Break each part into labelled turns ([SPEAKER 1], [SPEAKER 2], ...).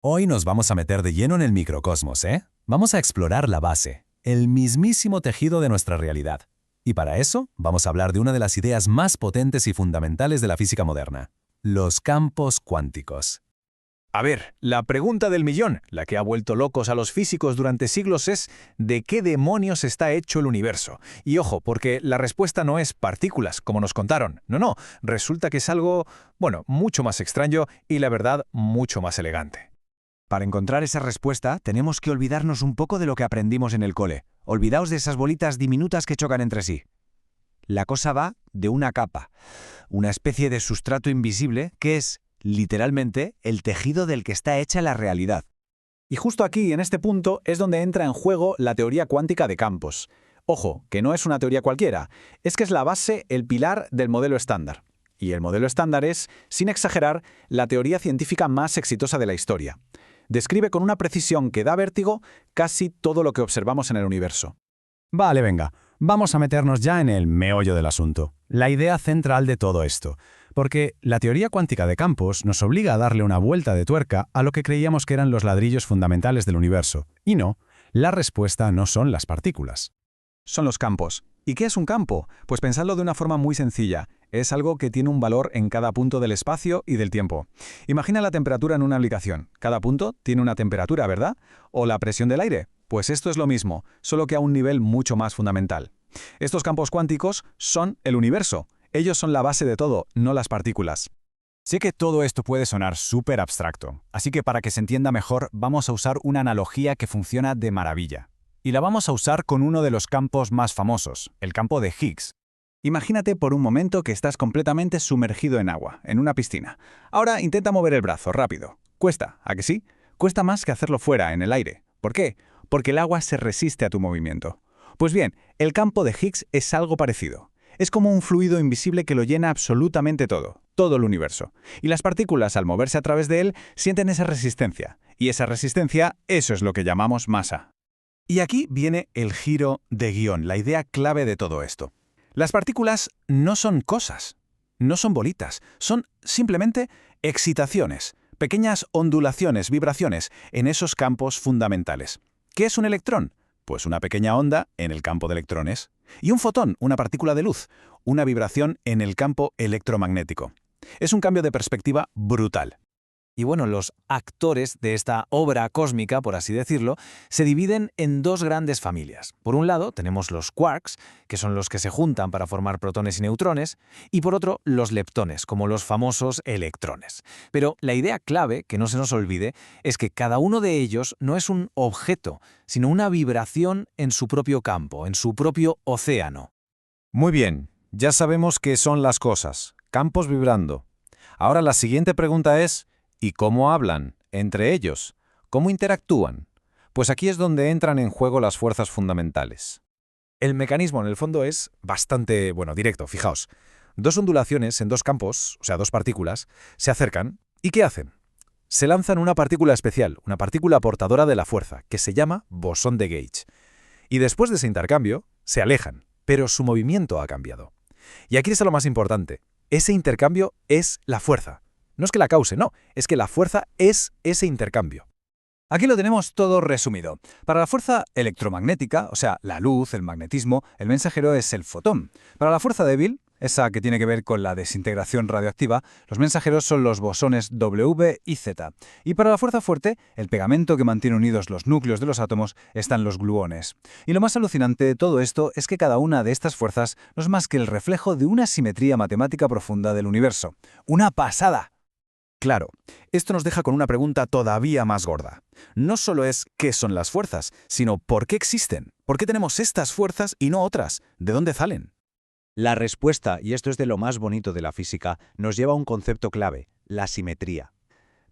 [SPEAKER 1] Hoy nos vamos a meter de lleno en el microcosmos, ¿eh? Vamos a explorar la base, el mismísimo tejido de nuestra realidad. Y para eso vamos a hablar de una de las ideas más potentes y fundamentales de la física moderna, los campos cuánticos.
[SPEAKER 2] A ver, la pregunta del millón, la que ha vuelto locos a los físicos durante siglos es ¿de qué demonios está hecho el universo? Y ojo, porque la respuesta no es partículas, como nos contaron. No, resulta que es algo, bueno, mucho más extraño y la verdad, mucho más elegante.
[SPEAKER 3] Para encontrar esa respuesta, tenemos que olvidarnos un poco de lo que aprendimos en el cole. Olvidaos de esas bolitas diminutas que chocan entre sí. La cosa va de una capa, una especie de sustrato invisible que es, literalmente, el tejido del que está hecha la realidad.
[SPEAKER 4] Y justo aquí, en este punto, es donde entra en juego la teoría cuántica de campos. Ojo, que no es una teoría cualquiera, es que es la base, el pilar del modelo estándar. Y el modelo estándar es, sin exagerar, la teoría científica más exitosa de la historia. Describe con una precisión que da vértigo casi todo lo que observamos en el universo.
[SPEAKER 1] Vale, venga, vamos a meternos ya en el meollo del asunto, la idea central de todo esto. Porque la teoría cuántica de campos nos obliga a darle una vuelta de tuerca a lo que creíamos que eran los ladrillos fundamentales del universo. Y no, la respuesta no son las partículas.
[SPEAKER 4] Son los campos. ¿Y qué es un campo? Pues pensadlo de una forma muy sencilla. Es algo que tiene un valor en cada punto del espacio y del tiempo. Imagina la temperatura en una habitación. Cada punto tiene una temperatura, ¿verdad? ¿O la presión del aire? Pues esto es lo mismo, solo que a un nivel mucho más fundamental. Estos campos cuánticos son el universo. Ellos son la base de todo, no las partículas.
[SPEAKER 3] Sé que todo esto puede sonar súper abstracto, así que para que se entienda mejor vamos a usar una analogía que funciona de maravilla. Y la vamos a usar con uno de los campos más famosos, el campo de Higgs.
[SPEAKER 4] Imagínate por un momento que estás completamente sumergido en agua, en una piscina. Ahora intenta mover el brazo rápido. Cuesta, ¿a que sí? Cuesta más que hacerlo fuera, en el aire. ¿Por qué? Porque el agua se resiste a tu movimiento. Pues bien, el campo de Higgs es algo parecido. Es como un fluido invisible que lo llena absolutamente todo el universo. Y las partículas, al moverse a través de él, sienten esa resistencia. Y esa resistencia, eso es lo que llamamos masa.
[SPEAKER 3] Y aquí viene el giro de guión, la idea clave de todo esto.
[SPEAKER 1] Las partículas no son cosas, no son bolitas, son simplemente excitaciones, pequeñas ondulaciones, vibraciones en esos campos fundamentales. ¿Qué es un electrón? Pues una pequeña onda en el campo de electrones. Y un fotón, una partícula de luz, una vibración en el campo electromagnético. Es un cambio de perspectiva brutal.
[SPEAKER 2] Y bueno, los actores de esta obra cósmica, por así decirlo, se dividen en dos grandes familias. Por un lado, tenemos los quarks, que son los que se juntan para formar protones y neutrones, y por otro, los leptones, como los famosos electrones. Pero la idea clave, que no se nos olvide, es que cada uno de ellos no es un objeto, sino una vibración en su propio campo, en su propio océano.
[SPEAKER 3] Muy bien, ya sabemos qué son las cosas, campos vibrando. Ahora la siguiente pregunta es, ¿y cómo hablan entre ellos? ¿Cómo interactúan? Pues aquí es donde entran en juego las fuerzas fundamentales.
[SPEAKER 2] El mecanismo, en el fondo, es bastante, directo. Fijaos, dos ondulaciones en dos campos, o sea, dos partículas, se acercan. ¿Y qué hacen? Se lanzan una partícula especial, una partícula portadora de la fuerza, que se llama bosón de Gauge. Y después de ese intercambio, se alejan, pero su movimiento ha cambiado. Y aquí está lo más importante. Ese intercambio es la fuerza. No es que la cause, no, es que la fuerza es ese intercambio.
[SPEAKER 3] Aquí lo tenemos todo resumido. Para la fuerza electromagnética, o sea, la luz, el magnetismo, el mensajero es el fotón. Para la fuerza débil, esa que tiene que ver con la desintegración radioactiva, los mensajeros son los bosones W y Z. Y para la fuerza fuerte, el pegamento que mantiene unidos los núcleos de los átomos, están los gluones. Y lo más alucinante de todo esto es que cada una de estas fuerzas no es más que el reflejo de una simetría matemática profunda del universo. ¡Una pasada!
[SPEAKER 2] Claro, esto nos deja con una pregunta todavía más gorda. No solo es qué son las fuerzas, sino por qué existen. ¿Por qué tenemos estas fuerzas y no otras? ¿De dónde salen?
[SPEAKER 5] La respuesta, y esto es de lo más bonito de la física, nos lleva a un concepto clave, la simetría.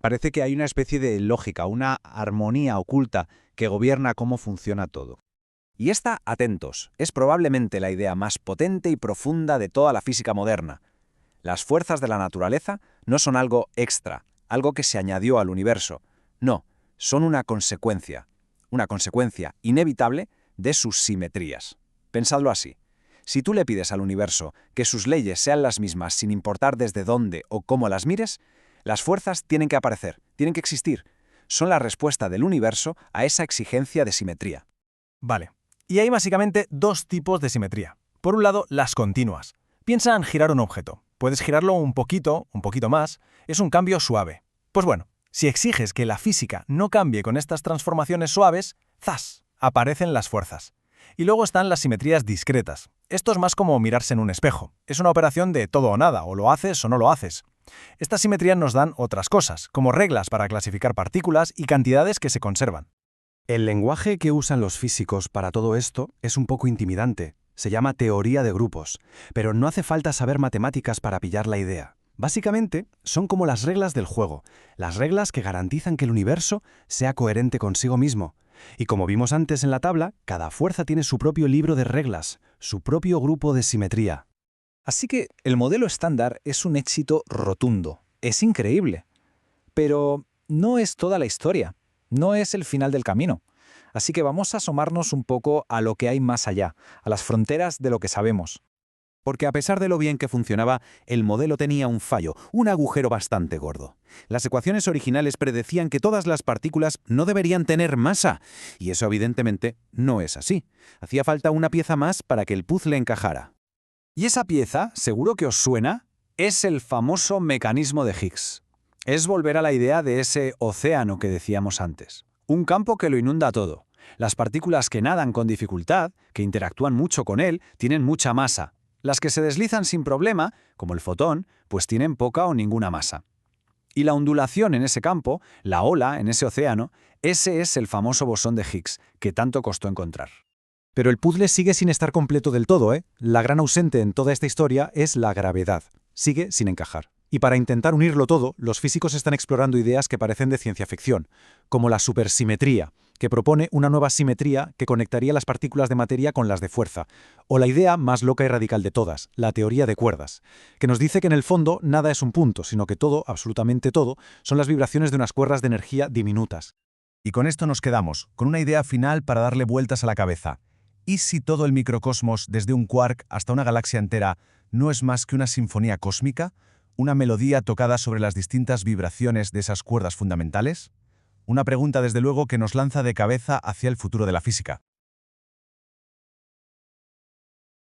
[SPEAKER 5] Parece que hay una especie de lógica, una armonía oculta que gobierna cómo funciona todo. Y esta, atentos, es probablemente la idea más potente y profunda de toda la física moderna. Las fuerzas de la naturaleza no son algo extra, algo que se añadió al universo. No, son una consecuencia inevitable de sus simetrías. Pensadlo así. Si tú le pides al universo que sus leyes sean las mismas sin importar desde dónde o cómo las mires, las fuerzas tienen que aparecer, tienen que existir.
[SPEAKER 3] son la respuesta del universo a esa exigencia de simetría.
[SPEAKER 2] Vale. Y hay básicamente dos tipos de simetría. Por un lado, las continuas. Piensa en girar un objeto. Puedes girarlo un poquito más. Es un cambio suave. Pues bueno, si exiges que la física no cambie con estas transformaciones suaves, ¡zas!, aparecen las fuerzas. Y luego están las simetrías discretas. Esto es más como mirarse en un espejo. Es una operación de todo o nada, o lo haces o no lo haces. Estas simetrías nos dan otras cosas, como reglas para clasificar partículas y cantidades que se conservan.
[SPEAKER 1] El lenguaje que usan los físicos para todo esto es un poco intimidante. Se llama teoría de grupos, pero no hace falta saber matemáticas para pillar la idea. Básicamente, son como las reglas del juego, las reglas que garantizan que el universo sea coherente consigo mismo. Y como vimos antes en la tabla, cada fuerza tiene su propio libro de reglas, su propio grupo de simetría.
[SPEAKER 3] Así que el modelo estándar es un éxito rotundo. Es increíble. Pero no es toda la historia. No es el final del camino. Así que vamos a asomarnos un poco a lo que hay más allá, a las fronteras de lo que sabemos.
[SPEAKER 5] Porque a pesar de lo bien que funcionaba, el modelo tenía un fallo, un agujero bastante gordo. Las ecuaciones originales predecían que todas las partículas no deberían tener masa, y eso evidentemente no es así. Hacía falta una pieza más para que el puzzle encajara.
[SPEAKER 3] Y esa pieza, seguro que os suena, es el famoso mecanismo de Higgs. Es volver a la idea de ese océano que decíamos antes. Un campo que lo inunda todo. Las partículas que nadan con dificultad, que interactúan mucho con él, tienen mucha masa. Las que se deslizan sin problema, como el fotón, pues tienen poca o ninguna masa. Y la ondulación en ese campo, la ola en ese océano, ese es el famoso bosón de Higgs, que tanto costó encontrar.
[SPEAKER 2] Pero el puzzle sigue sin estar completo del todo, ¿eh? La gran ausente en toda esta historia es la gravedad. Sigue sin encajar. Y para intentar unirlo todo, los físicos están explorando ideas que parecen de ciencia ficción, como la supersimetría, que propone una nueva simetría que conectaría las partículas de materia con las de fuerza, o la idea más loca y radical de todas, la teoría de cuerdas, que nos dice que en el fondo nada es un punto, sino que todo, absolutamente todo, son las vibraciones de unas cuerdas de energía diminutas.
[SPEAKER 1] Y con esto nos quedamos, con una idea final para darle vueltas a la cabeza. ¿Y si todo el microcosmos, desde un quark hasta una galaxia entera, no es más que una sinfonía cósmica? ¿Una melodía tocada sobre las distintas vibraciones de esas cuerdas fundamentales? Una pregunta, desde luego, que nos lanza de cabeza hacia el futuro de la física.